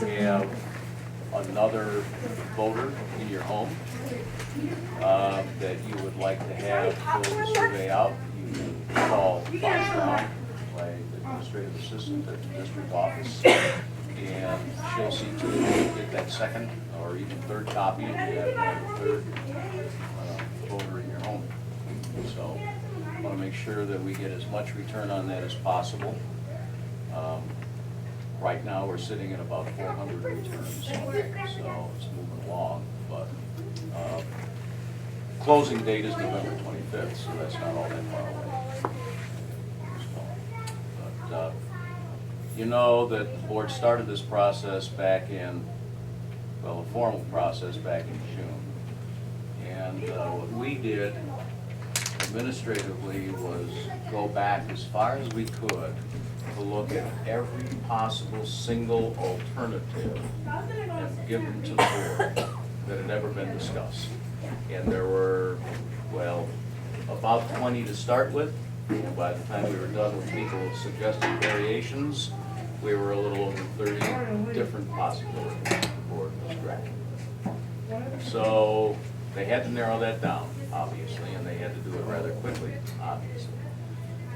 have another voter in your home that you would like to have fill the survey out, you can call Bob Brown, my administrative assistant at the district office, and she'll see to it that you get that second or even third copy if you have a third voter in your home. So I want to make sure that we get as much return on that as possible. Right now, we're sitting at about 400 returns, so it's moving along, but closing date is November 25th, so that's not all that far away. But you know that the board started this process back in, well, the formal process back in June. And what we did administratively was go back as far as we could to look at every possible single alternative and give them to the board that had ever been discussed. And there were, well, about 20 to start with. And by the time we were done with people's suggested variations, we were a little over 30 different possibilities the board was tracking. So they had to narrow that down, obviously, and they had to do it rather quickly, obviously.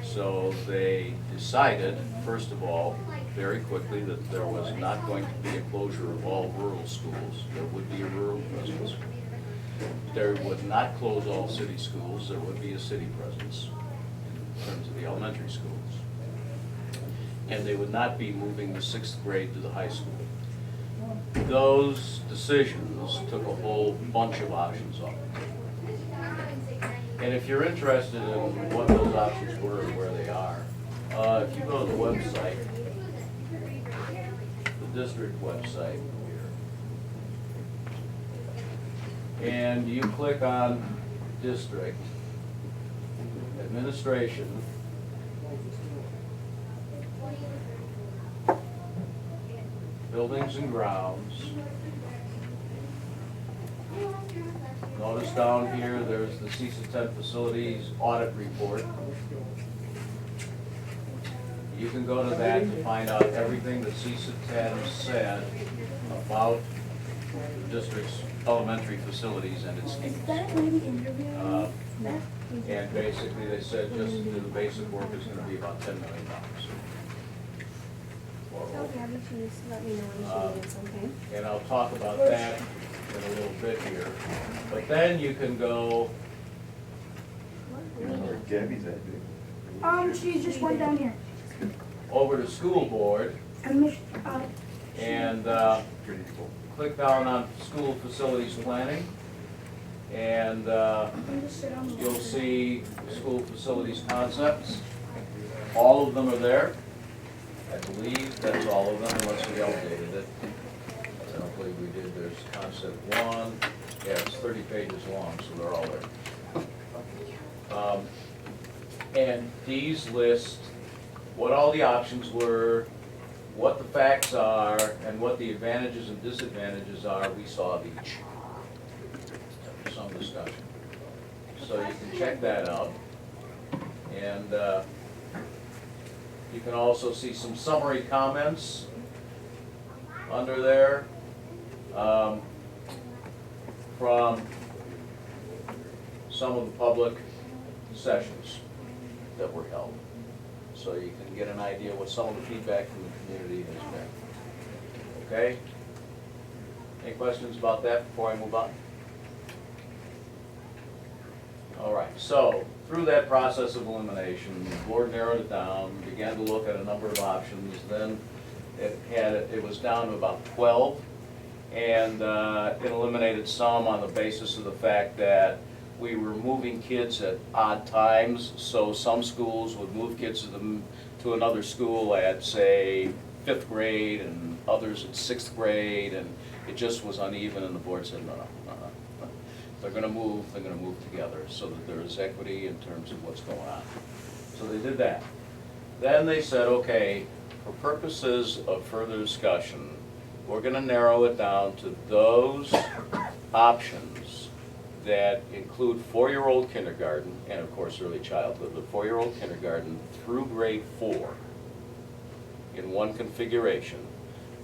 So they decided, first of all, very quickly, that there was not going to be a closure of all rural schools. There would be a rural presence. There would not close all city schools. There would be a city presence in terms of the elementary schools. And they would not be moving the 6th grade to the high school. Those decisions took a whole bunch of options off the table. And if you're interested in what those options were and where they are, if you go to the website, the district website here, and you click on district, administration, buildings and grounds. Notice down here, there's the CISA 10 facilities audit report. You can go to that to find out everything that CISA 10 said about the district's elementary facilities and its needs. And basically they said just to do the basic work is going to be about $10 million. And I'll talk about that in a little bit here. But then you can go. Gabby's that big. She just went down here. Over to school board and click down on school facilities planning, and you'll see school facilities concepts. All of them are there. I believe that's all of them, unless we updated it. I don't believe we did. There's concept 1. Yeah, it's 30 pages long, so they're all there. And these list what all the options were, what the facts are, and what the advantages and disadvantages are we saw of each. After some discussion. So you can check that out. And you can also see some summary comments under there from some of the public sessions that were held. So you can get an idea what some of the feedback from the community has been. Okay? Any questions about that before I move on? All right, so through that process of elimination, the board narrowed it down, began to look at a number of options, then it was down to about 12, and it eliminated some on the basis of the fact that we were moving kids at odd times, so some schools would move kids to another school at, say, 5th grade, and others at 6th grade, and it just was uneven, and the board said, no. They're going to move together so that there is equity in terms of what's going on. So they did that. Then they said, okay, for purposes of further discussion, we're going to narrow it down to those options that include 4-year-old kindergarten and, of course, early childhood, but 4-year-old kindergarten through grade 4 in one configuration,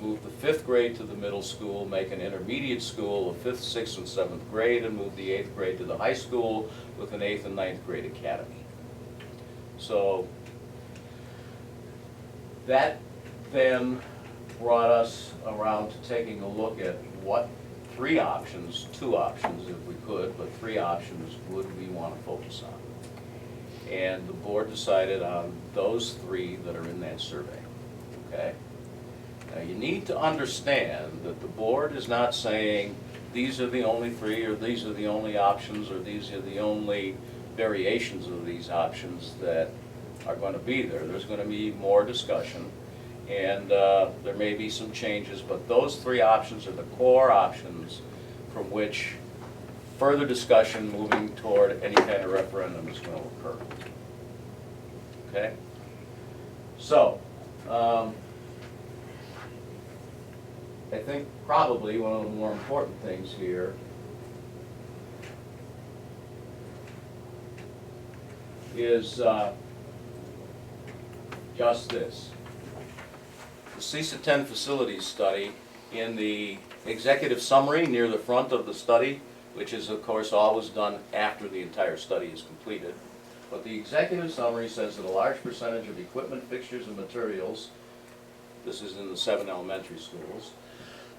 move the 5th grade to the middle school, make an intermediate school of 5th, 6th, and 7th grade, and move the 8th grade to the high school with an 8th and 9th grade academy. So that then brought us around to taking a look at what 3 options, 2 options if we could, but 3 options would we want to focus on. And the board decided on those 3 that are in that survey, okay? Now you need to understand that the board is not saying these are the only 3 or these are the only options or these are the only variations of these options that are going to be there. There's going to be more discussion and there may be some changes, but those 3 options are the core options from which further discussion moving toward any kind of referendum is going to occur. Okay? So, I think probably one of the more important things here is just this. The CISA 10 facilities study, in the executive summary near the front of the study, which is of course always done after the entire study is completed, but the executive summary says that a large percentage of equipment, fixtures, and materials, this is in the 7 elementary schools,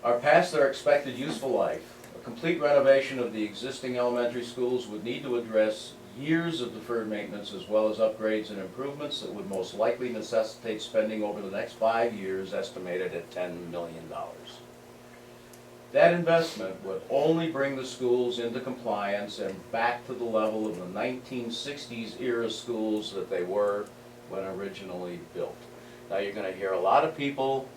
are past their expected useful life. A complete renovation of the existing elementary schools would need to address years of deferred maintenance as well as upgrades and improvements that would most likely necessitate spending over the next 5 years, estimated at $10 million. That investment would only bring the schools into compliance and back to the level of the 1960s era schools that they were when originally built. Now you're going to hear a lot of people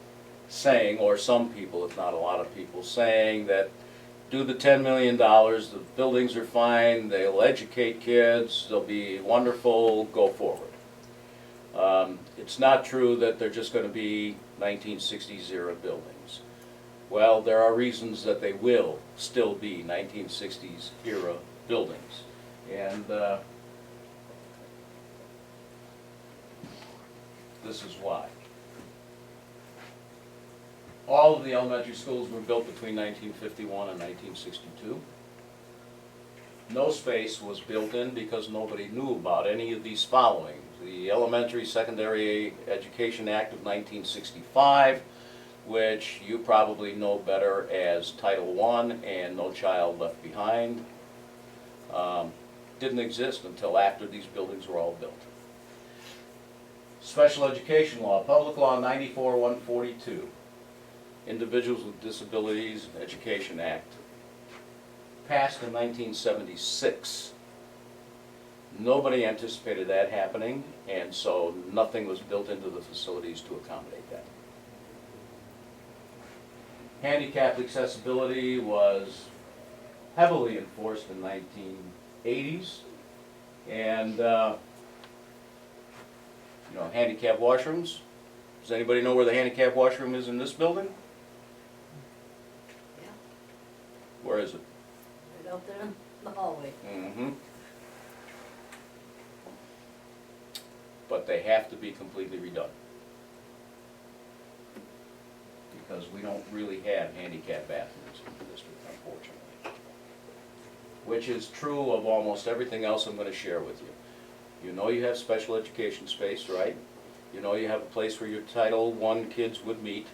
saying, or some people, if not a lot of people, saying that do the $10 million, the buildings are fine, they'll educate kids, they'll be wonderful, go forward. It's not true that they're just going to be 1960s era buildings. Well, there are reasons that they will still be 1960s era buildings. And this is why. All of the elementary schools were built between 1951 and 1962. No space was built in because nobody knew about any of these following. The Elementary Secondary Education Act of 1965, which you probably know better as Title I and No Child Left Behind, didn't exist until after these buildings were all built. Special Education Law, Public Law 94-142. Individuals with Disabilities Education Act, passed in 1976. Nobody anticipated that happening, and so nothing was built into the facilities to accommodate that. Handicapped accessibility was heavily enforced in the 1980s, and handicap washrooms. Does anybody know where the handicap washroom is in this building? Where is it? Right out there in the hallway. Mm-hmm. But they have to be completely redone. Because we don't really have handicap bathrooms in the district, unfortunately. Which is true of almost everything else I'm going to share with you. You know you have special education space, right? You know you have a place where your Title I kids would meet.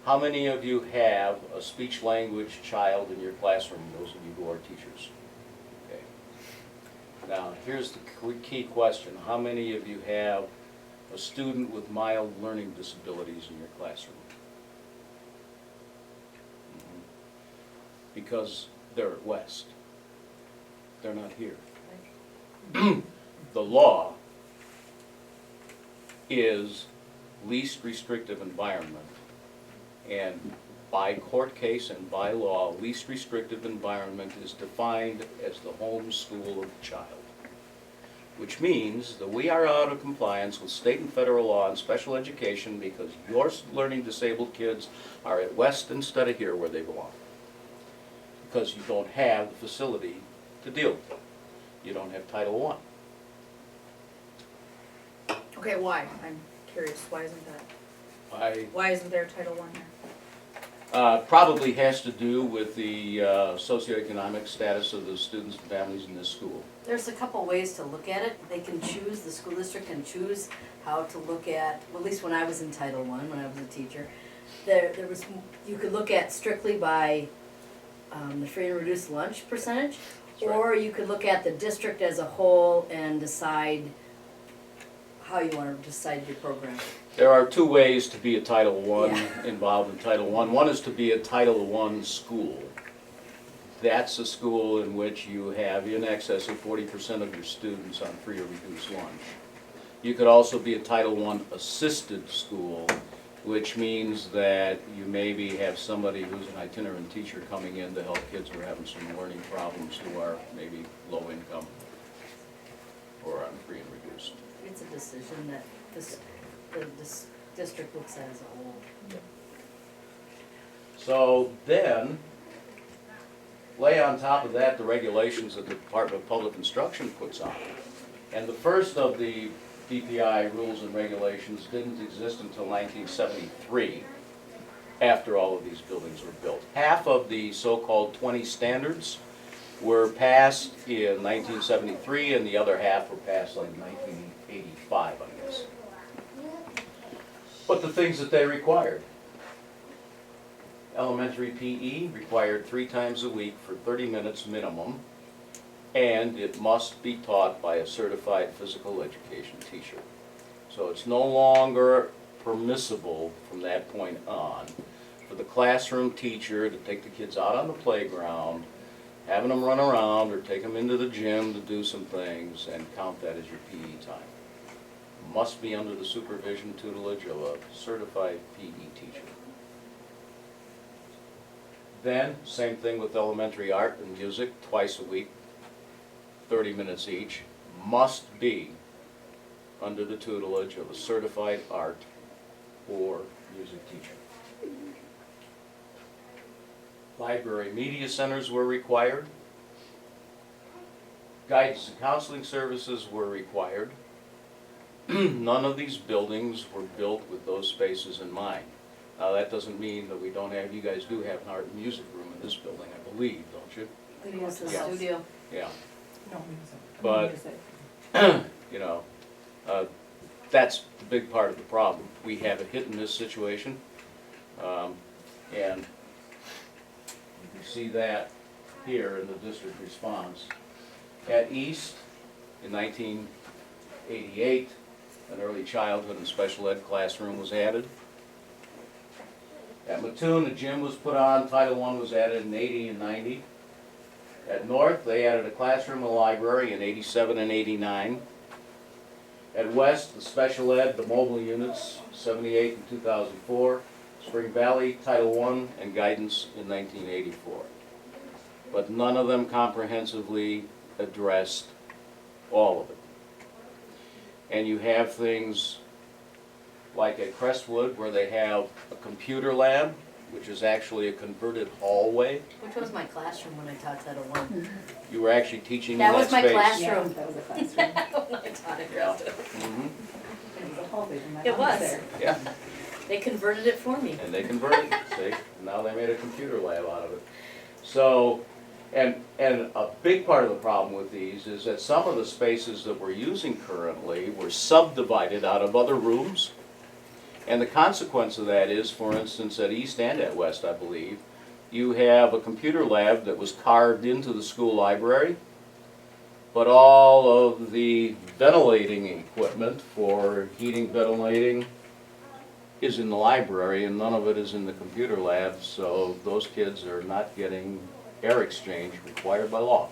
How many of you have a speech-language child in your classroom, those of you who are teachers? Okay. Now, here's the key question. How many of you have a student with mild learning disabilities in your classroom? Because they're at West. They're not here. The law is least restrictive environment. And by court case and by law, least restrictive environment is defined as the home school of the child. Which means that we are out of compliance with state and federal law on special education because your learning disabled kids are at West instead of here where they belong. Because you don't have the facility to deal with them. You don't have Title I. Okay, why? I'm curious, why isn't that? Why isn't there a Title I here? Probably has to do with the socioeconomic status of the students and families in this school. There's a couple ways to look at it. They can choose, the school district can choose how to look at, well, at least when I was in Title I, when I was a teacher, there was, you could look at strictly by the free and reduced lunch percentage, That's right. or you could look at the district as a whole and decide how you want to decide your program. There are two ways to be a Title I Yeah. involved in Title I. One is to be a Title I school. That's a school in which you have in excess of 40% of your students on free or reduced lunch. You could also be a Title I assisted school, which means that you maybe have somebody who's an itinerant teacher coming in to help kids who are having some learning problems who are maybe low income or on free and reduced. It's a decision that this district looks at as a whole. So then, lay on top of that the regulations that the Department of Public Instruction puts on. And the first of the DPI rules and regulations didn't exist until 1973, after all of these buildings were built. Half of the so-called 20 standards were passed in 1973, and the other half were passed like 1985, I guess. But the things that they required. Elementary PE required 3 times a week for 30 minutes minimum, and it must be taught by a certified physical education teacher. So it's no longer permissible from that point on for the classroom teacher to take the kids out on the playground, having them run around or take them into the gym to do some things and count that as your PE time. Must be under the supervision, tutelage of a certified PE teacher. Then, same thing with elementary art and music, twice a week, 30 minutes each, must be under the tutelage of a certified art or music teacher. Library media centers were required. Guidance and counseling services were required. None of these buildings were built with those spaces in mind. Now, that doesn't mean that we don't have, you guys do have an art and music room in this building, I believe, don't you? We use the Yes. studio. Yeah. No music. But- Music. You know, that's the big part of the problem. We have a hit and miss situation, and you see that here in the district response. At East, in 1988, an early childhood and special ed classroom was added. At Mattoon, a gym was put on, Title I was added in 80 and 90. At North, they added a classroom and a library in 87 and 89. At West, the special ed, the mobile units, 78 and 2004. Spring Valley, Title I, and guidance in 1984. But none of them comprehensively addressed all of it. And you have things like at Crestwood where they have a computer lab, which is actually a converted hallway. Which was my classroom when I taught Title I. You were actually teaching in That that was my space. class- Yeah, Classroom. that was a classroom. When I taught at Yeah. Crestwood. Mhm. It was a hallway when my It mom was. there. Yeah, They converted it for me. and they converted, see, now they made a computer lab out of it. So, and a big part of the problem with these is that some of the spaces that we're using currently were subdivided out of other rooms. And the consequence of that is, for instance, at East and at West, I believe, you have a computer lab that was carved into the school library, but all of the ventilating equipment for heating, ventilating is in the library, and none of it is in the computer lab, so those kids are not getting air exchange required by law.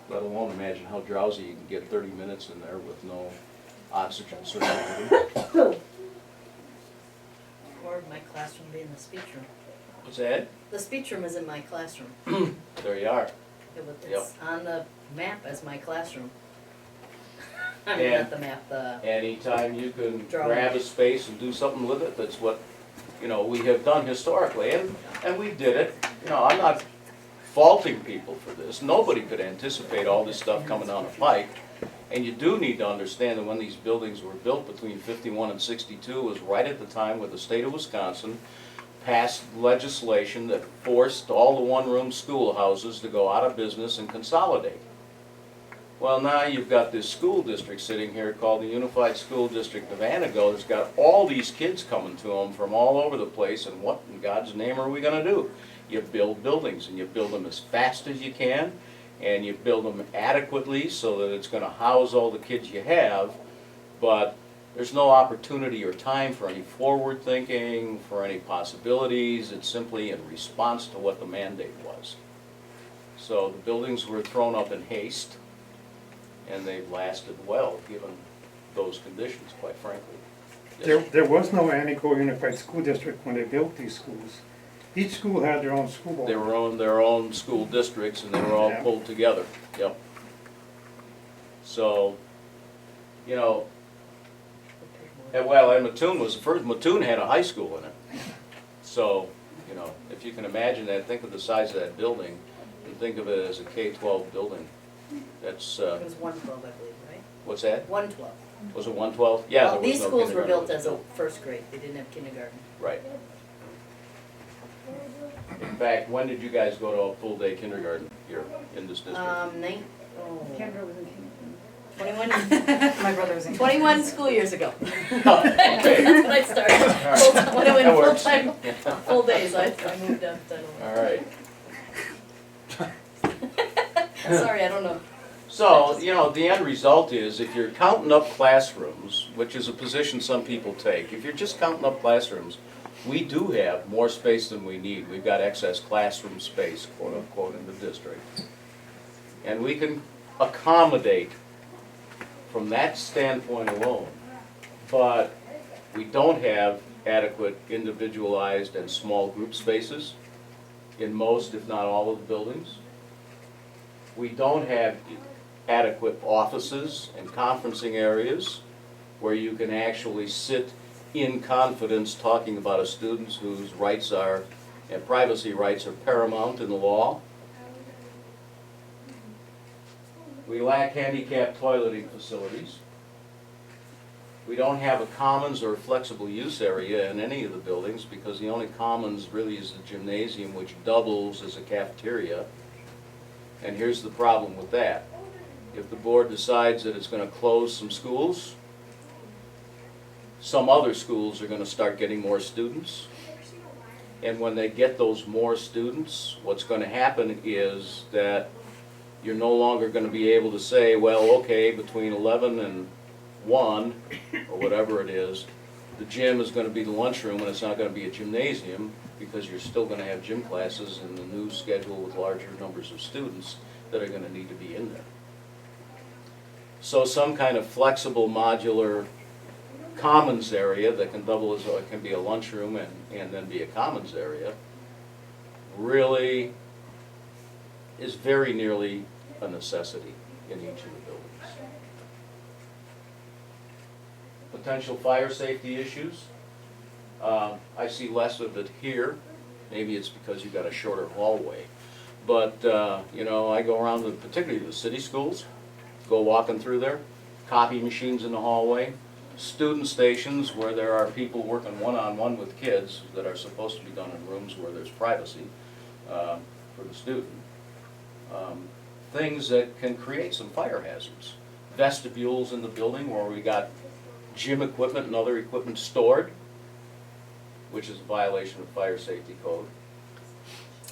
Let alone imagine how drowsy you can get 30 minutes in there with no oxygen circulating. Or my classroom being the speech room. What's that? The speech room is in my classroom. There you are. It's on the map as my classroom. I mean, And- not the map, the, Anytime you can Drawing. grab a space and do something with it, that's what, you know, we have done historically, and we did it. You know, I'm not faulting people for this. Nobody could anticipate all this stuff coming down the pike. And you do need to understand that when these buildings were built between 51 and 62 was right at the time where the state of Wisconsin passed legislation that forced all the one-room schoolhouses to go out of business and consolidate. Well, now you've got this school district sitting here called the Unified School District of Antigo that's got all these kids coming to them from all over the place, and what in God's name are we going to do? You build buildings, and you build them as fast as you can, and you build them adequately so that it's going to house all the kids you have, but there's no opportunity or time for any forward thinking, for any possibilities. It's simply in response to what the mandate was. So the buildings were thrown up in haste, and they've lasted well, given those conditions, quite frankly. There was no Antigo Unified School District when they built these schools. Each school had their own school board. They were on their own school districts, and they were all Yeah. pulled together, yep. So, you know, and Mattoon was the first. Mattoon had a high school in it. So, you know, if you can imagine that, think of the size of that building, and think of it as a K-12 building. That's, It was 112, I believe, right? what's that? 112. Was it 112? Yeah, Well, there was these no schools were kindergarten. built as a first grade, they didn't have kindergarten. Right. In fact, when did you guys go to a full-day kindergarten here in this district? Kendra was in kindergarten. 21, My brother was in 21 school years ago. Okay. That's when I started. right. Full-time- When I That went works. full-time, full days, I moved up to All right. Sorry, I don't know. So, you know, the end result is, if you're counting up classrooms, which is a position some people take, if you're just counting up classrooms, we do have more space than we need. We've got excess classroom space, quote unquote, in the district. And we can accommodate from that standpoint alone. But we don't have adequate individualized and small group spaces in most, if not all, of the buildings. We don't have adequate offices and conferencing areas where you can actually sit in confidence talking about a student whose rights are, and privacy rights are paramount in the law. We lack handicapped toileting facilities. We don't have a commons or flexible use area in any of the buildings because the only commons really is the gymnasium, which doubles as a cafeteria. And here's the problem with that. If the board decides that it's going to close some schools, some other schools are going to start getting more students. And when they get those more students, what's going to happen is that you're no longer going to be able to say, well, okay, between 11 and 1, or whatever it is, the gym is going to be the lunchroom and it's not going to be a gymnasium, because you're still going to have gym classes in the new schedule with larger numbers of students that are going to need to be in there. So some kind of flexible modular commons area that can double as, it can be a lunchroom and then be a commons area, really is very nearly a necessity in each of the buildings. Potential fire safety issues. I see less of it here. Maybe it's because you've got a shorter hallway. But, you know, I go around to particularly the city schools, go walking through there, copy machines in the hallway, student stations where there are people working one-on-one with kids that are supposed to be done in rooms where there's privacy for the student. Things that can create some fire hazards. Vestibules in the building where we got gym equipment and other equipment stored, which is a violation of fire safety code.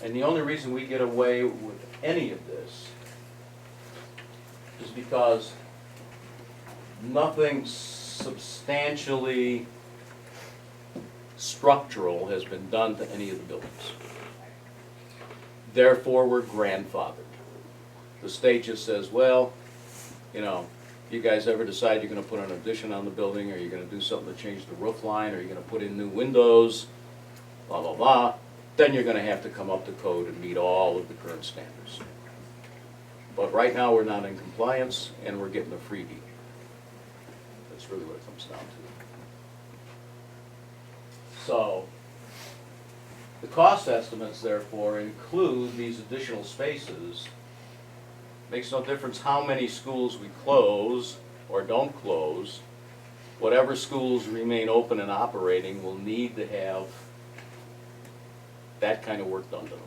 And the only reason we get away with any of this is because nothing substantially structural has been done to any of the buildings. Therefore, we're grandfathered. The state just says, well, you know, you guys ever decide you're going to put an addition on the building, or you're going to do something to change the roof line, or you're going to put in new windows, blah, blah, blah, then you're going to have to come up to code and meet all of the current standards. But right now, we're not in compliance, and we're getting a freebie. That's really what it comes down to. So, the cost estimates, therefore, include these additional spaces Makes no difference how many schools we close or don't close. Whatever schools remain open and operating will need to have that kind of work done to them.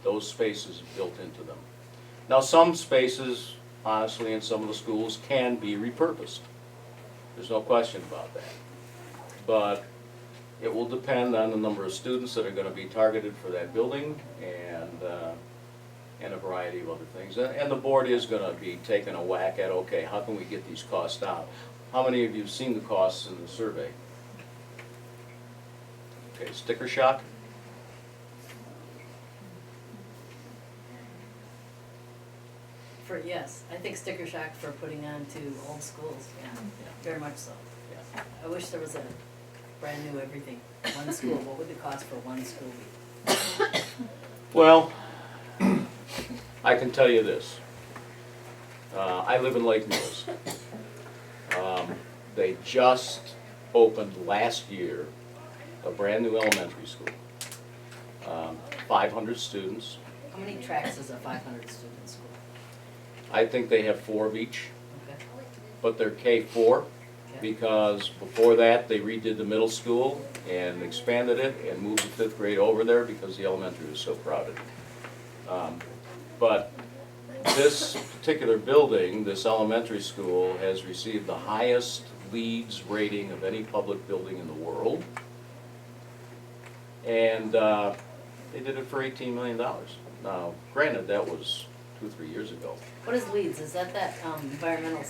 Those spaces built into them. Now, some spaces, honestly, in some of the schools can be repurposed. There's no question about that. But it will depend on the number of students that are gonna be targeted for that building and a variety of other things. And the board is gonna be taking a whack at, okay, how can we get these costs down? How many of you have seen the costs in the survey? Okay, sticker shock? Yes, I think sticker shock for putting on to old schools, yeah, very much so. Yeah. I wish there was a brand new everything, one school, what would the cost for one school be? Well, I can tell you this. I live in Lake Mills. They just opened last year a brand new elementary school. 500 students. How many tracks is a 500 student school? I think they have 4 of each, Okay, but they're K-4 okay, because before that they redid the middle school and expanded it and moved the 5th grade over there because the elementary was so crowded. But this particular building, this elementary school, has received the highest LEEDs rating of any public building in the world. And they did it for $18 million. Now, granted, that was 2 or 3 years ago. what is LEEDs, is that environmental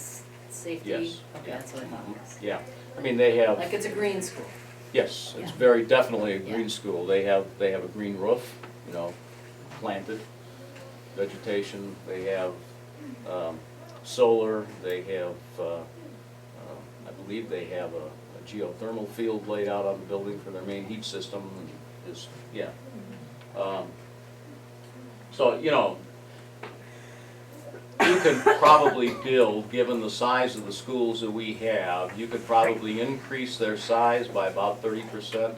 safety? Yes. Okay, that's what I thought it was. Yeah, I mean, they have, Like it's a green school, yes, it's Yeah. very definitely a green Yeah. school. They have a green roof, you know, planted vegetation. They have solar, they have, I believe they have a geothermal field laid out on the building for their main heat system, and just, yeah. So, you know, you could probably build, given the size of the schools that we have, you could probably increase their size by about 30%.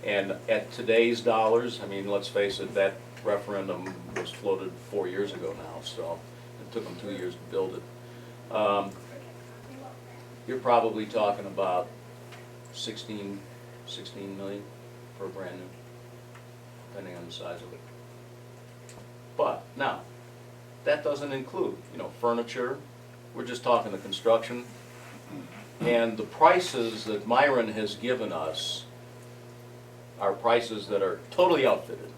And at today's dollars, I mean, let's face it, that referendum was floated 4 years ago now, so it took them 2 years to build it. You're probably talking about 16 million for a brand new, depending on the size of it. But now, that doesn't include, you know, furniture. We're just talking the construction. And the prices that Myron has given us are prices that are totally outfitted.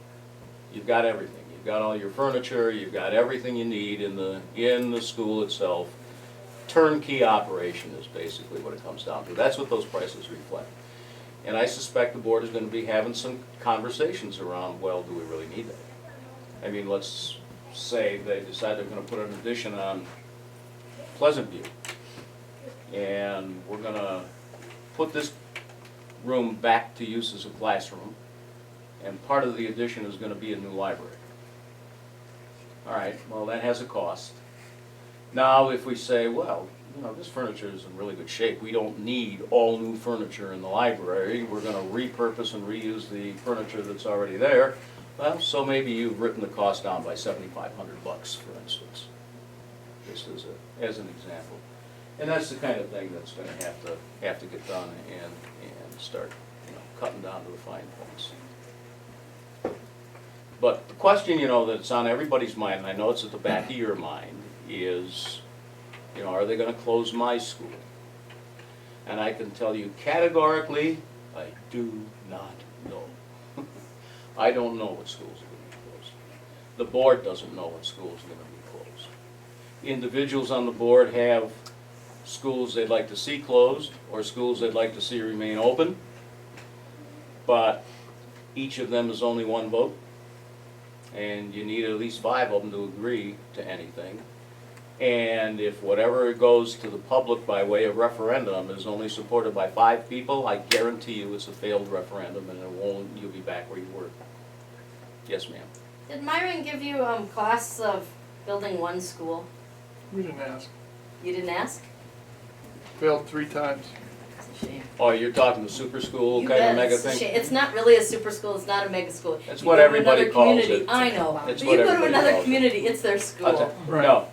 You've got everything. You've got all your furniture, you've got everything you need in the school itself. Turnkey operation is basically what it comes down to. That's what those prices reflect. And I suspect the board is going to be having some conversations around, well, do we really need that? I mean, let's say they decide they're going to put an addition on Pleasant View. And we're going to put this room back to use as a classroom. And part of the addition is going to be a new library. All right, well, that has a cost. Now, if we say, well, you know, this furniture is in really good shape, we don't need all new furniture in the library, we're going to repurpose and reuse the furniture that's already there, well, so maybe you've written the cost down by $7,500, for instance, just as an example. And that's the kind of thing that's going to have to get done and start, you know, cutting down to the fine points. But the question, you know, that's on everybody's mind, and I know it's at the back of your mind, is, you know, are they going to close my school? And I can tell you categorically, I do not know. I don't know what schools are going to be closed. The board doesn't know what schools are going to be closed. Individuals on the board have schools they'd like to see closed or schools they'd like to see remain open, but each of them is only one vote, and you need at least 5 of them to agree to anything. And if whatever goes to the public by way of referendum is only supported by 5 people, I guarantee you it's a failed referendum and you'll be back where you were. Yes, ma'am. Did Myron give you costs of building one school? We didn't ask. You didn't ask? Failed 3 times. It's a shame. Oh, you're talking the super school You kind of bet, mega it's a thing? shame. It's not really a super school, it's not a mega school. That's You what go to everybody another calls community- it. I know, It's but what you go to everybody another calls it. community, it's their I'll school. tell- Right. No,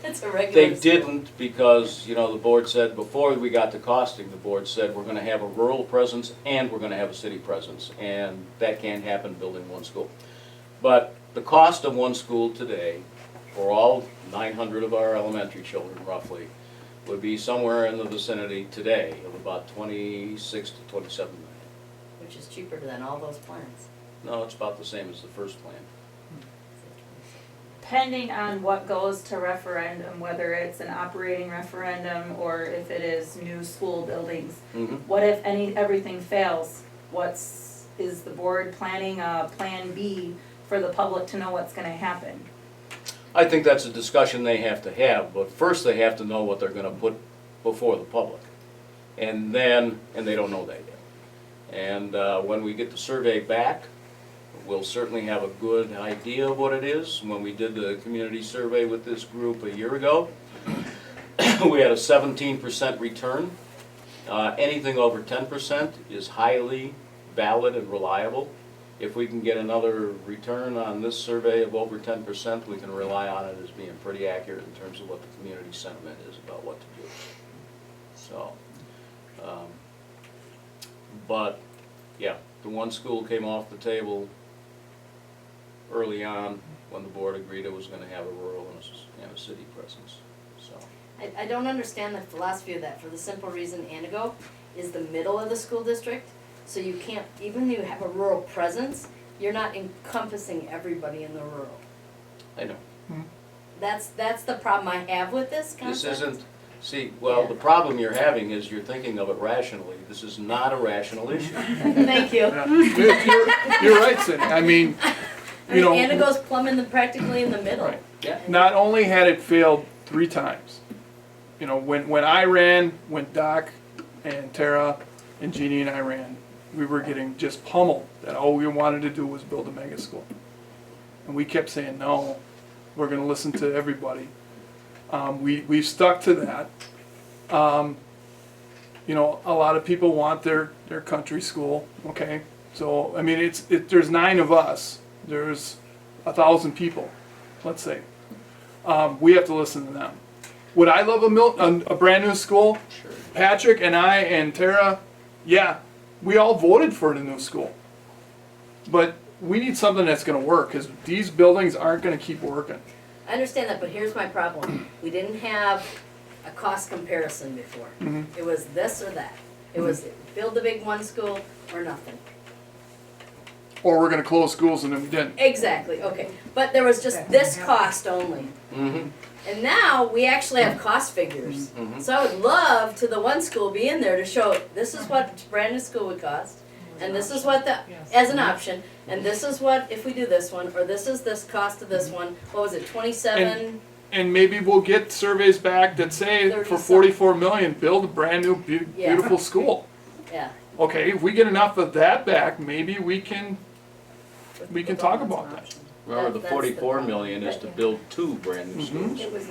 It's a regular they school. didn't because, you know, the board said, before we got to costing, the board said, we're gonna have a rural presence and we're gonna have a city presence. And that can't happen building one school. But the cost of one school today, for all 900 of our elementary children roughly, would be somewhere in the vicinity today of about 26 to 27 million. Which is cheaper than all those plans. No, it's about the same as the first plan. Depending on what goes to referendum, whether it's an operating referendum or if it is new school buildings, what if everything fails? Is the board planning a plan B for the public to know what's gonna happen? I think that's a discussion they have to have, but first they have to know what they're gonna put before the public. And they don't know that yet. And when we get the survey back, we'll certainly have a good idea of what it is. When we did the community survey with this group a year ago, we had a 17% return. Anything over 10% is highly valid and reliable. If we can get another return on this survey of over 10%, we can rely on it as being pretty accurate in terms of what the community sentiment is about what to do. So, but, yeah, the one school came off the table early on when the board agreed it was gonna have a rural and a city presence, so. I don't understand the philosophy of that for the simple reason Anago is the middle of the school district. So you can't, even though you have a rural presence, you're not encompassing everybody in the rural. I know. That's the problem I have with this concept. This isn't, see, well, the problem you're having is you're thinking of it rationally. This is not a rational issue. Thank you. You're right, Cindy. I mean, I you mean, know, Anago's plumb practically in the middle. Right. Yeah. not only had it failed 3 times, you know, when I ran, when Doc and Tara and Jeannie and I ran, we were getting just pummeled that all we wanted to do was build a mega school. And we kept saying, no, we're gonna listen to everybody. We've stuck to that. You know, a lot of people want their country school, okay? So, I mean, there's 9 of us, there's 1,000 people, let's say. We have to listen to them. Would I love a brand new school? Sure. Patrick and I and Tara, yeah, we all voted for the new school. But we need something that's gonna work, because these buildings aren't gonna keep working. I understand that, but here's my problem. We didn't have a cost comparison before. It was this or that. It was build the big one school or nothing. Or we're gonna close schools and then we didn't. Exactly, okay. But there was just this cost only. Mm-hmm. And now we actually have cost figures. So I would love to the one school be in there to show this is what brand new school would cost. And this is what as an option, and this is what if we do this one, or this is this cost of this one. What was it, 27? And maybe we'll get surveys back that say 30 for some. 44 million, build a brand new Yeah. beautiful school. Yeah. Okay, if we get enough of that back, maybe we can talk about that. Remember, the That's the 44 problem. million is to build 2 brand new schools. It was,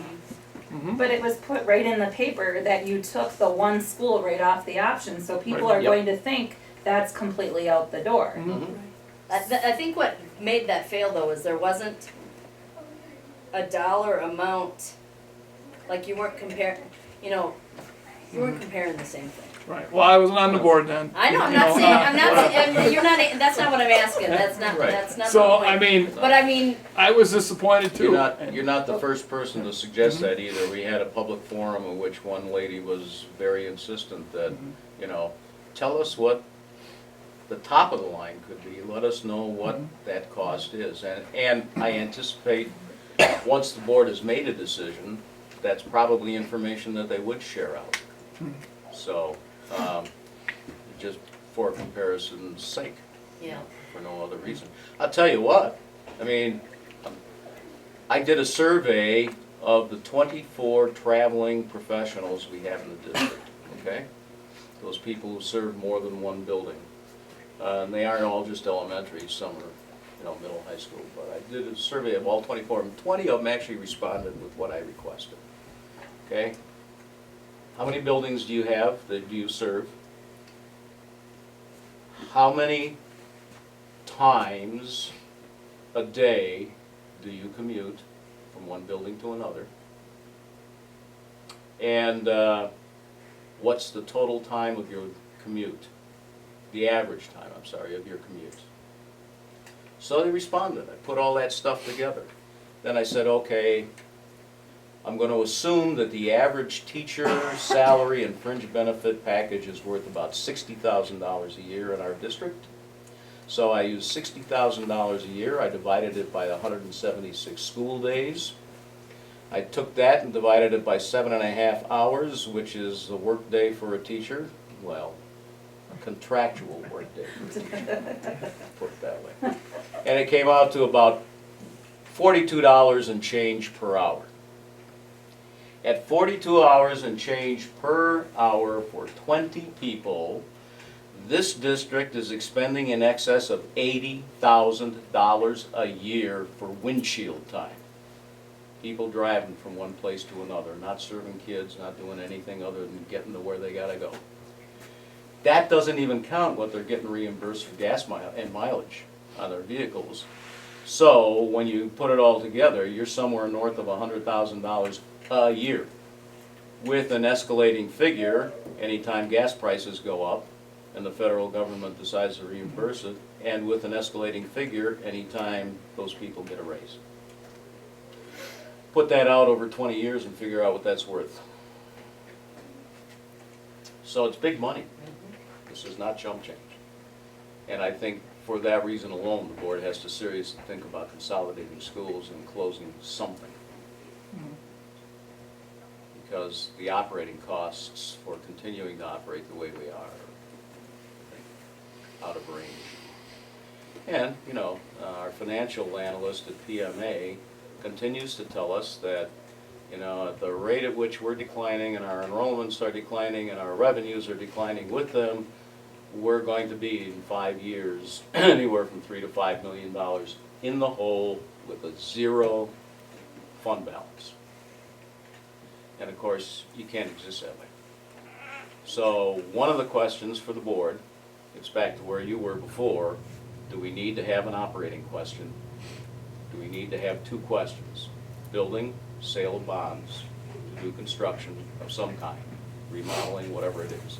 but it was put right in the paper that you took the one school right off the option, so people Right. are Yep. going to think that's completely out the door. I think what made that fail though is there wasn't a dollar amount, like you weren't comparing, you weren't comparing the same thing. Right, well, I wasn't on the board then. I know, I'm You not know, saying, I'm not saying, you're not, that's not what I'm asking, that's not Right. the So, point. I mean, But I mean, I was disappointed too. You're not the first person to suggest that either. We had a public forum in which one lady was very insistent that, tell us what the top of the line could be, let us know what that cost is. And I anticipate, once the board has made a decision, that's probably information that they would share out. So, just for comparison's sake, yeah, for no other reason. I'll tell you what, I mean, I did a survey of the 24 traveling professionals we have in the district, okay? Those people who serve more than one building. And they aren't all just elementary, some are, middle, high school. But I did a survey of all 24, and 20 of them actually responded with what I requested, okay? how many buildings do you have that you serve? How many times a day do you commute from one building to another? And what's the total time of your commute? The average time, I'm sorry, of your commute. So they responded. I put all that stuff together. Then I said, okay, I'm going to assume that the average teacher salary and fringe benefit package is worth about $60,000 a year in our district. So I used $60,000 a year. I divided it by 176 school days. I took that and divided it by 7.5 hours, which is a work day for a teacher. Well, a contractual work day for a teacher, put it that way. And it came out to about $42 and change per hour. At 42 hours and change per hour for 20 people, this district is expending in excess of $80,000 a year for windshield time. People driving from one place to another, not serving kids, not doing anything other than getting to where they gotta go. That doesn't even count what they're getting reimbursed for gas and mileage on their vehicles. So when you put it all together, you're somewhere north of $100,000 a year, with an escalating figure anytime gas prices go up and the federal government decides to reimburse it, and with an escalating figure anytime those people get a raise. Put that out over 20 years and figure out what that's worth. So it's big money. This is not chump change. And I think for that reason alone, the board has to seriously think about consolidating schools and closing something. Because the operating costs for continuing to operate the way we are, I think, out of range. And, you know, our financial analyst at PMA continues to tell us that, you know, at the rate at which we're declining and our enrollments are declining and our revenues are declining with them, we're going to be in 5 years anywhere from $3 to $5 million in the hole with a zero fund balance. And of course, you can't exist that way. So one of the questions for the board, it's back to where you were before, do we need to have an operating question? Do we need to have two questions? Building, sale of bonds, to do construction of some kind, remodeling, whatever it is.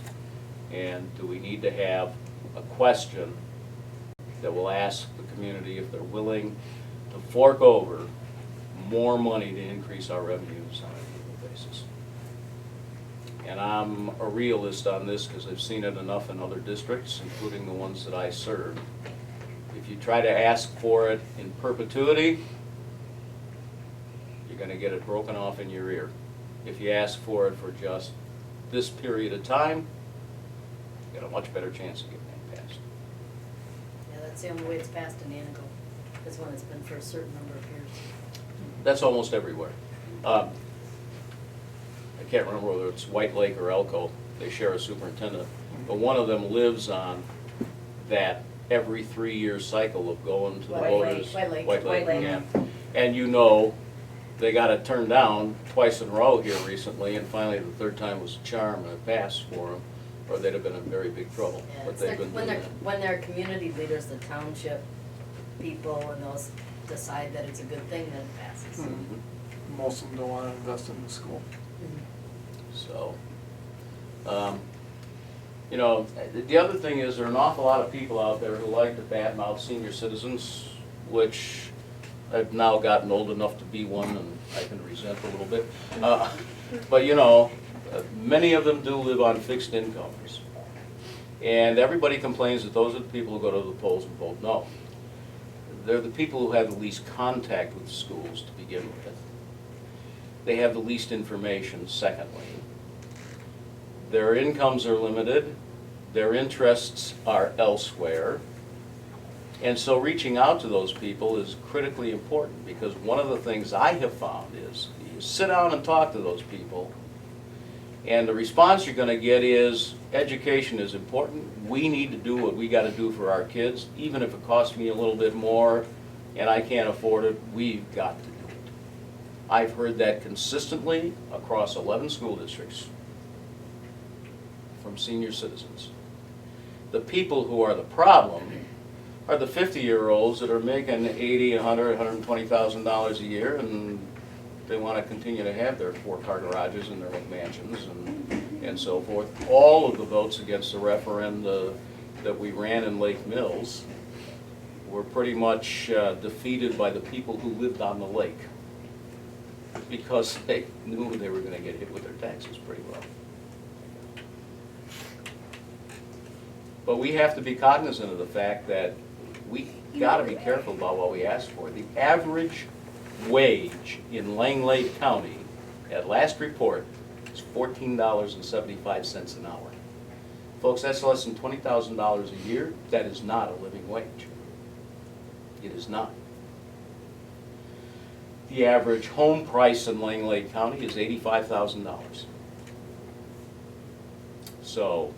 And do we need to have a question that will ask the community if they're willing to fork over more money to increase our revenues on an annual basis? And I'm a realist on this because I've seen it enough in other districts, including the ones that I serve. If you try to ask for it in perpetuity, you're going to get it broken off in your ear. If you ask for it for just this period of time, you got a much better chance of getting that passed. Yeah, that's the only way it's passed in Antigo, is when it's been for a certain number of years. That's almost everywhere. I can't remember whether it's White Lake or Elko. They share a superintendent, but one of them lives on that every 3-year cycle of going to the voters. White Lake. White Lake. Yeah. And you know, they got it turned down twice in a row here recently, and finally the third time was a charm and it passed for them, or they'd have been in very big trouble. Yeah, But it's they've like been when doing they're, that. when they're community leaders, the township people and those decide that it's a good thing, then it passes. Mhm. Most of them don't want to invest in the school. So, you know, the other thing is there are an awful lot of people out there who like to badmouth senior citizens, which I've now gotten old enough to be one and I can resent a little bit. But you know, many of them do live on fixed incomes. And everybody complains that those are the people who go to the polls and vote no. They're the people who have the least contact with the schools to begin with. They have the least information, secondly. Their incomes are limited, their interests are elsewhere. And so reaching out to those people is critically important, because one of the things I have found is you sit down and talk to those people, and the response you're gonna get is, education is important, we need to do what we gotta do for our kids, even if it costs me a little bit more and I can't afford it, we've got to do it. I've heard that consistently across 11 school districts from senior citizens. The people who are the problem are the 50-year-olds that are making $80, $100, $120,000 a year, and they want to continue to have their 4-car garages and their own mansions and so forth. All of the votes against the referenda that we ran in Lake Mills were pretty much defeated by the people who lived on the lake, because they knew they were going to get hit with their taxes pretty well. But we have to be cognizant of the fact that we got to be careful about what we ask for. The average wage in Lang Lake County at last report is $14.75 an hour. Folks, that's less than $20,000 a year. That is not a living wage. It is not. The average home price in Lang Lake County is $85,000. So,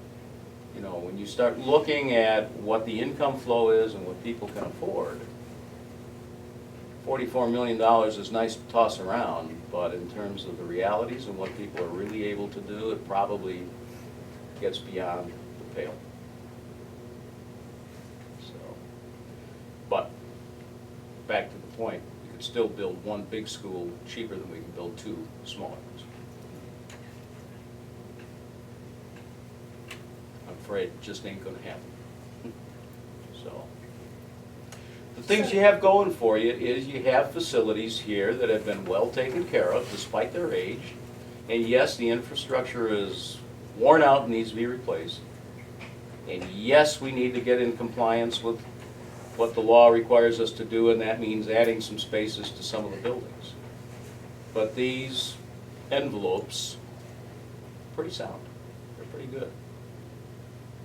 you know, when you start looking at what the income flow is and what people can afford, $44 million is nice to toss around, but in terms of the realities and what people are really able to do, it probably gets beyond the pale. So, but back to the point, we could still build one big school cheaper than we can build 2 smaller ones. I'm afraid it just ain't gonna happen. So, the things you have going for you is you have facilities here that have been well taken care of despite their age. And yes, the infrastructure is worn out and needs to be replaced. And yes, we need to get in compliance with what the law requires us to do, and that means adding some spaces to some of the buildings. But these envelopes, pretty sound. They're pretty good.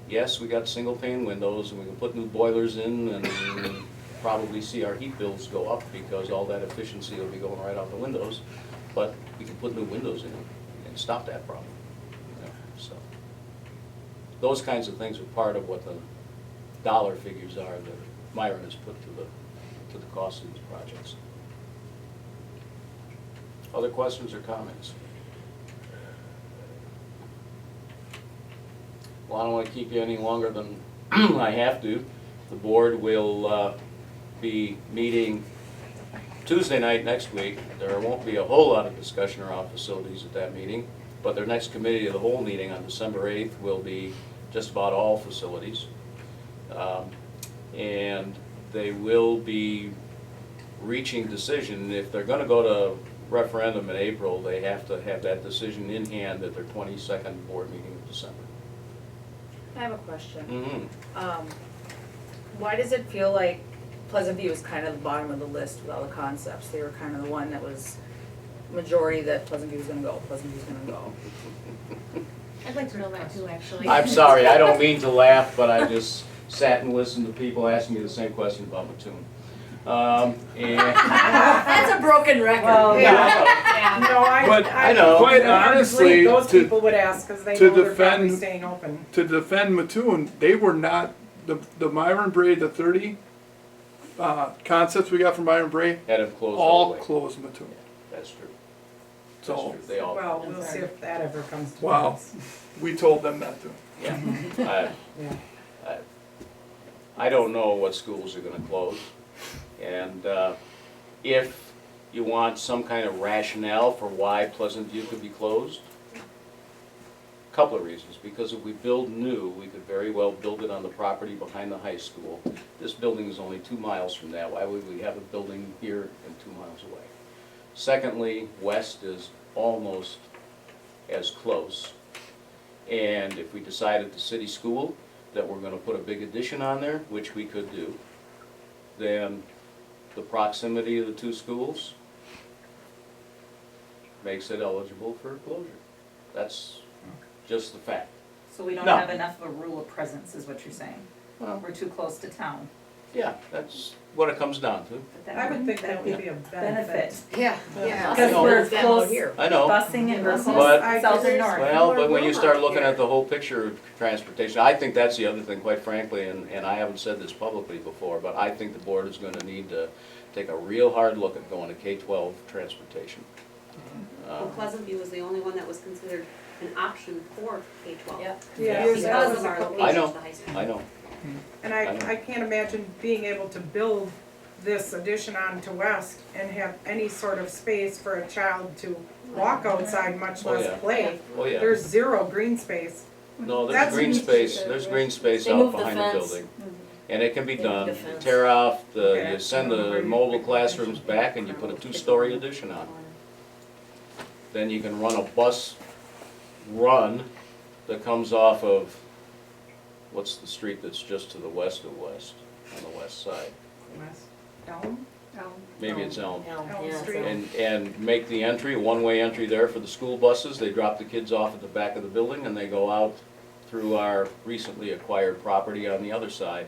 Yes, we got single pane windows and we can put new boilers in and probably see our heat bills go up because all that efficiency will be going right out the windows. But we can put new windows in and stop that problem. You know, so those kinds of things are part of what the dollar figures are that Myron has put to the cost of these projects. Other questions or comments? Well, I don't want to keep you any longer than I have to. The board will be meeting Tuesday night next week. There won't be a whole lot of discussion around facilities at that meeting, but their next committee of the whole meeting on December 8th will be just about all facilities. And they will be reaching decision. If they're going to go to referendum in April, they have to have that decision in hand at their 22nd board meeting in December. I have a question. Mm-hmm. Why does it feel like Pleasant View was kind of the bottom of the list with all the concepts? They were kind of the one that was majority that Pleasant View was gonna go, Pleasant View's gonna go. I'd like to know that too, actually. I'm sorry, I don't mean to laugh, but I just sat and listened to people asking me the same question about Mattoon. That's a broken record. Well, Yeah. No, I know. Quite I honestly, those to- people would ask, because they to know they're probably defend- staying open. To defend Mattoon, they were not, the Myron Bray, the 30 concepts we got from Myron Bray, Had it closed all all the way. closed Mattoon. That's true. That's So, true. They all. Well, we'll see if that ever comes to wow, pass. we told them not to. Yeah. Yeah. I don't know what schools are gonna close. And if you want some kind of rationale for why Pleasant View could be closed, a couple of reasons. Because if we build new, we could very well build it on the property behind the high school. This building is only 2 miles from that. Why would we have a building here and 2 miles away? Secondly, west is almost as close. And if we decide at the city school that we're gonna put a big addition on there, which we could do, then the proximity of the 2 schools makes it eligible for closure. That's just the fact. So we don't No. have enough of a rule of presence, is what you're saying? Well, We're too close to town. yeah, that's what it comes down to. But that I would think that would would be a benefit. benefit. Yeah, I Because know. we're Them close, out here. I know. busing and we're But- close south and north. Well, but when you start looking at the whole picture of transportation, I think that's the other thing, quite frankly, and I haven't said this publicly before, but I think the board is gonna need to take a real hard look at going to K-12 transportation. Well, Pleasant View was the only one that was considered an option for K-12. Yep. Yeah, Because that of was our a couple- location I know. to the high school. I know. And I can't imagine being able to build this addition onto West and have any sort of space for a child to walk outside, much Oh, yeah. less play. Oh, yeah. There's zero green space. No, there's That's green neat. space, there's green space They out moved the behind the fence. building. And it can be They moved done. the You fence. tear off Okay. you send the mobile classrooms back and you put a 2-story addition on. Then you can run a bus run that comes off of, what's the street that's just to the west of West, on the west side? West Elm? Maybe it's Elm. Elm, Elm yeah, Street. so- And make the entry, a one-way entry there for the school buses. They drop the kids off at the back of the building and they go out through our recently acquired property on the other side,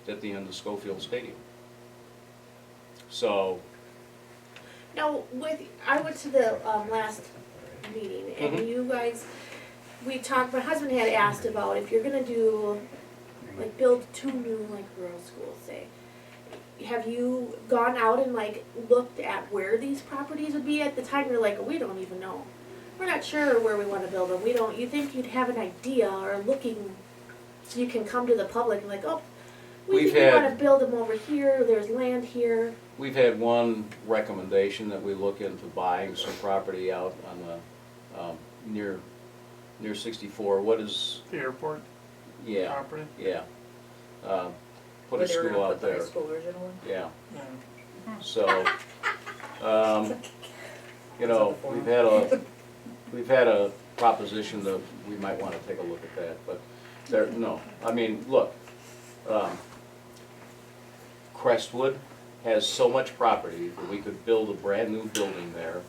at the end of Schofield Stadium. So, Now, I went to the last meeting, and Mhm. you guys, we talked. My husband had asked about if you're gonna do, like, build 2 new like rural schools. Say, have you gone out and like looked at where these properties would be? At the time, you're like, we don't even know. We're not sure where we want to build them. We don't. You think you'd have an idea or looking, so you can come to the public and like, oh, we We've think we want had- to build them over here. There's land here. we've had one recommendation that we look into buying some property out on the, near 64. What is, The airport yeah, property. yeah. Put Where a they were school gonna out put the high there, school originally. yeah. Yeah. So, you know, we've had a proposition that we might wanna take a look at that, but there, no, I mean, look, Crestwood has so much property that we could build a brand-new building there,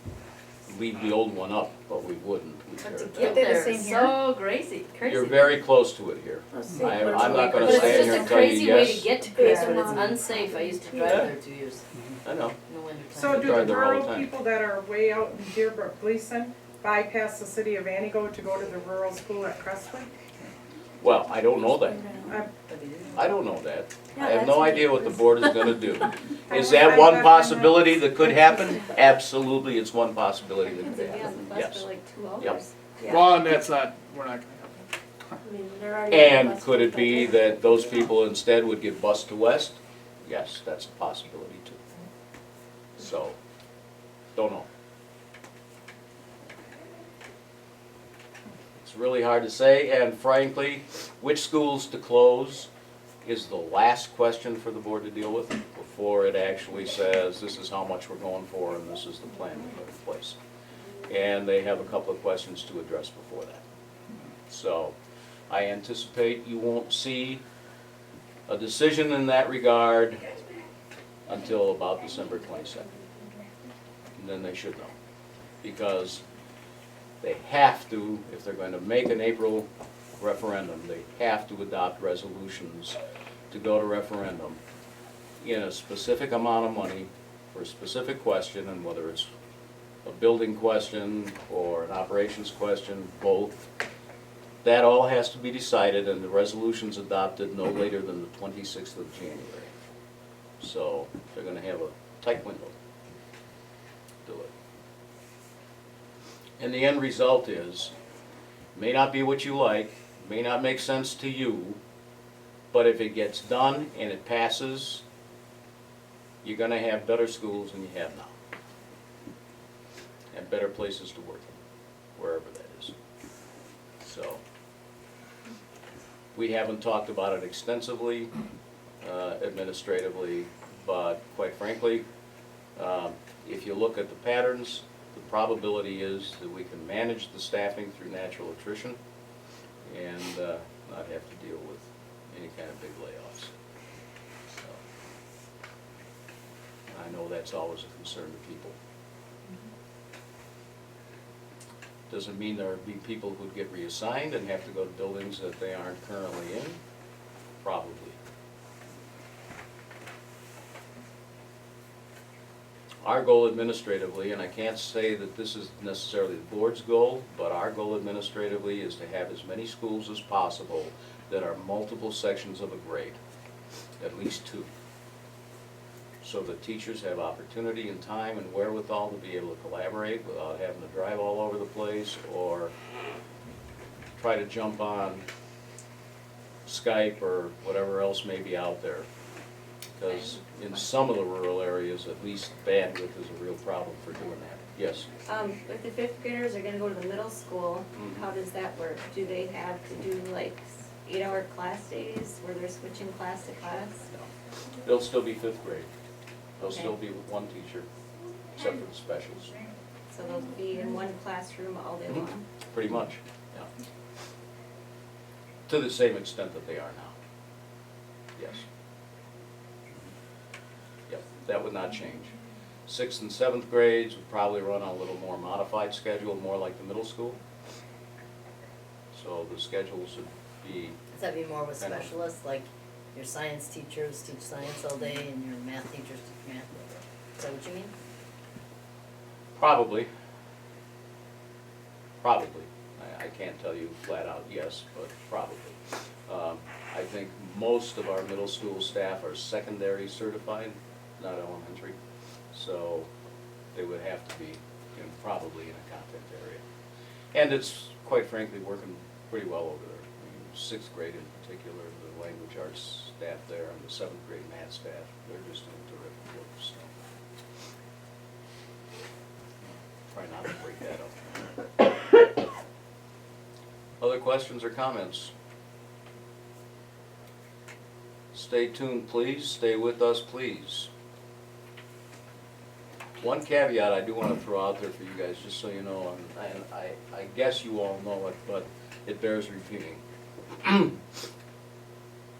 leave the old one up, but we wouldn't. We'd tear But to it get down. They the there same is here? so crazy. You're very close to it here. Let's see. I'm What is not it? gonna But it's stand just here a and tell you crazy way to yes. get to Crestwood, Yeah. it's unsafe, I used to drive Yeah. there 2 years I know. in the winter time. So do Drive the there all the rural time. people that are way out in Deerbrook, Gleason, bypass the city of Antigo to go to the rural school at Crestwood? Well, I don't know that. I'm- I don't know that. Yeah, I have that's no what idea it what the was. board is gonna do. Is I- that one I- possibility that could happen? Absolutely, it's one possibility that Kids could would be on happen, the bus yes. for like 2 hours. Yep. Yeah. Well, and that's not, we're not gonna have that. I mean, they're already on the And bus could it with be the- that those people instead would get bused to West? Yes, that's a possibility too. So, don't know. It's really hard to say, and frankly, which schools to close is the last question for the board to deal with before it actually says, this is how much we're going for and this is the plan we put in place. And they have a couple of questions to address before that. So, I anticipate you won't see a decision in that regard until about December 22nd. And then they should know. Because they have to, if they're going to make an April referendum, they have to adopt resolutions to go to referendum in a specific amount of money for a specific question, and whether it's a building question or an operations question, both. That all has to be decided and the resolution's adopted no later than the 26th of January. So they're gonna have a tight window to do it. And the end result is, may not be what you like, may not make sense to you, but if it gets done and it passes, you're gonna have better schools than you have now. And better places to work in, wherever that is. So, we haven't talked about it extensively, administratively, but quite frankly, if you look at the patterns, the probability is that we can manage the staffing through natural attrition and not have to deal with any kind of big layoffs. So, I know that's always a concern to people. Doesn't mean there'll be people who'd get reassigned and have to go to buildings that they aren't currently in, probably. Our goal administratively, and I can't say that this is necessarily the board's goal, but our goal administratively is to have as many schools as possible that are multiple sections of a grade, at least 2. so that teachers have opportunity and time and wherewithal to be able to collaborate without having to drive all over the place or try to jump on Skype or whatever else may be out there. Because in some of the rural areas, at least bandwidth is a real problem for doing that. Yes? If the fifth graders are gonna go to the middle school, how does that work? Do they have to do like 8-hour class days where they're switching class to class? They'll still be fifth grade. They'll Okay. still be with one teacher, except for the specials. So they'll be in one classroom all day long? Pretty much, yeah. To the same extent that they are now. Yes. Yep, that would not change. 6th and 7th grades would probably run on a little more modified schedule, more like the middle school. So the schedules would be, Does that be more with specialists, like your science teachers teach science all day and your math teachers teach math? Is that what you mean? probably. Probably. I can't tell you flat out yes, but probably. I think most of our middle school staff are secondary certified, not elementary. So they would have to be, probably in a contact area. And it's, quite frankly, working pretty well over there. I mean, 6th grade in particular, the language arts staff there, and the 7th grade math staff, they're just doing terrific work, so. Try not to break that up. Other questions or comments? Stay tuned, please. Stay with us, please. One caveat I do want to throw out there for you guys, just so you know, and I guess you all know it, but it bears repeating.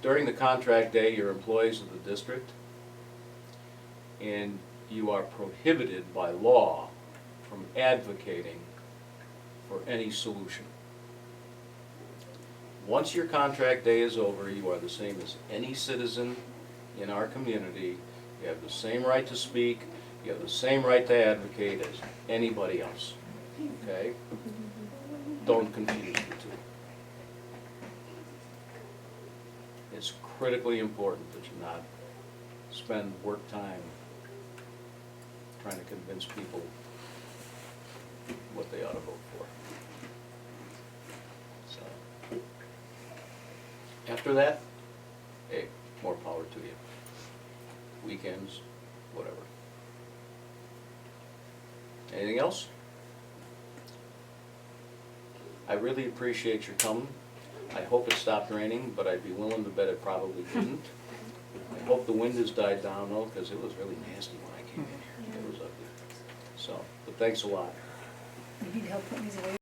During the contract day, you're employees of the district, and you are prohibited by law from advocating for any solution. Once your contract day is over, you are the same as any citizen in our community. You have the same right to speak. You have the same right to advocate as anybody else, okay? Don't confuse the two. It's critically important that you not spend work time trying to convince people what they ought to vote for. So, after that, hey, more power to you. Weekends, whatever. Anything else? I really appreciate your coming. I hope it stopped raining, but I'd be willing to bet it probably didn't. I hope the wind has died down though, because it was really nasty when I came in here. It was ugly. So, but thanks a lot. You need help putting these away?